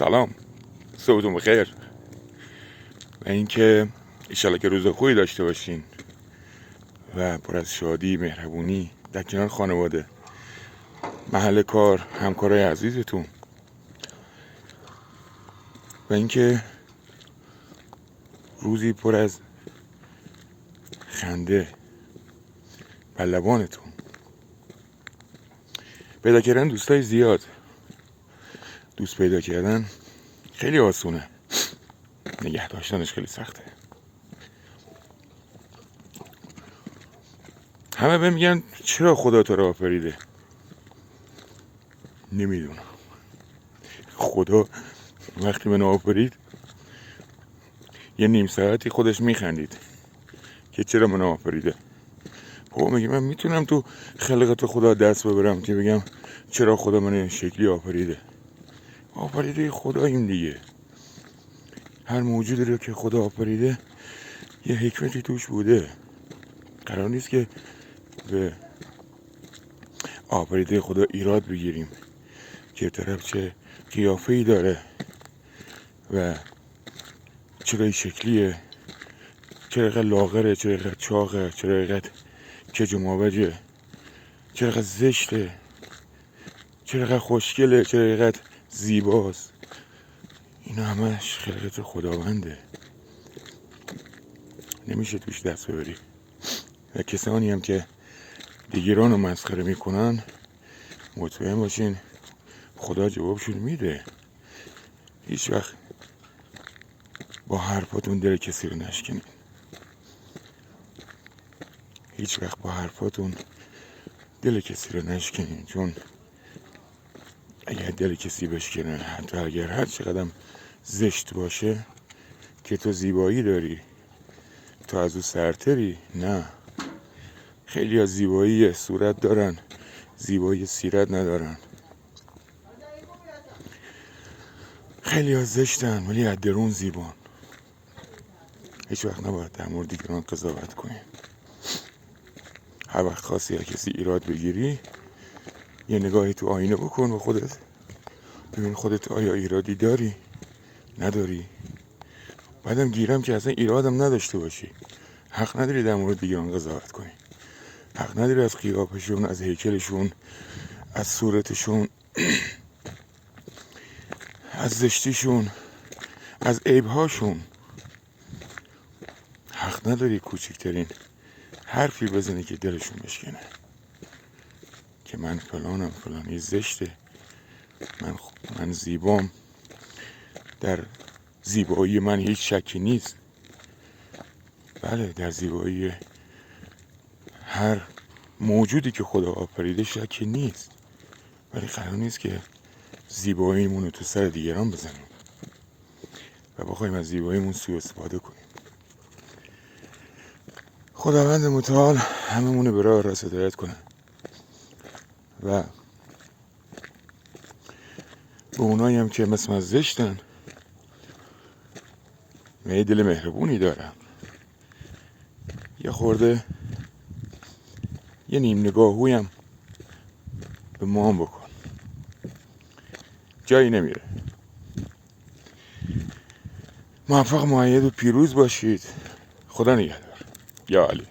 سلام، صبحتون بخیر. و اینکه ایشالا که روز خوبی داشته باشین و پر از شادی، مهربونی در کنار خانواده، محل کار، همکارای عزیزتون. و اینکه روزی پر از خنده بر لبانتون. پیدا کردن دوستای زیاد، دوست پیدا کردن خیلی آسونه، نگه داشتنش خیلی سخته. همه بهم میگن چرا خدا تو رو آفریده؟ نمیدونم. خدا وقتی منو آفرید یه نیم ساعتی خودش میخندید که چرا منو آفریده. خب میگه من میتونم تو خلقت خدا دست ببرم که بگم چرا خدا من این شکلی آفریده؟ آفریده خداییم دیگه. هر موجودی رو که خدا آفریده یه حکمتی توش بوده. قرار نیست که به آفریده خدا ایراد بگیریم که طرف چه قیافه‌ای داره و چرا این شکلیه، چرا اینقدر لاغره، چرا اینقدر چاقه، چرا اینقدر کج و ماوجه، چرا اینقدر زشته، چرا اینقدر خوشگله، چرا اینقدر زیباست. اینا همش خلقت خداونده، نمیشه توش دست ببری. و کسانی هم که دیگران رو مسخره میکنن مطمئن باشین خدا جوابشون میده. هیچ وقت با حرفاتون دل کسی رو نشکنین. هیچ وقت با حرفاتون دل کسی رو نشکنین، چون اگر دل کسی بشکنه، حتی اگر هر چقدر زشت باشه، که تو زیبایی داری، تو از او سرتری. نه، خیلی از زیبایی صورت دارن، زیبایی سیرت ندارن. خیلی از زشتن ولی از درون زیبان. هیچ وقت نباید در مورد دیگران قضاوت کنی. هر وقت خواستی از کسی ایراد بگیری یه نگاهی تو آینه بکن و خودت ببین خودت آیا ایرادی داری؟ نداری؟ بعدم گیرم که اصلا ایرادم نداشته باشی. حق نداری در مورد دیگران قضاوت کنی. حق نداری از قیافشون، از هیکلشون، از صورتشون، از زشتیشون، از عیبهاشون. حق نداری کوچکترین حرفی بزنی که دلشون بشکنه، که من فلانم، فلانی زشته، من زیبام، در زیبایی من هیچ شکی نیست. بله، در زیبایی هر موجودی که خدا آفریده شکی نیست، ولی قرار نیست که زیباییمون رو تو سر دیگران بزنیم و بخوایم از زیباییمون سوء استفاده کنیم. خداوند متعال هممون به راه راست هدایت کنه و به اونایی هم که مثل من زشتن و یه دل مهربونی دارن، یه خورده یه نیم نگاهوی هم به ما هم بکن، جایی نمیره. موفق، مؤید و پیروز باشید. خدا نگهدار. یا علی.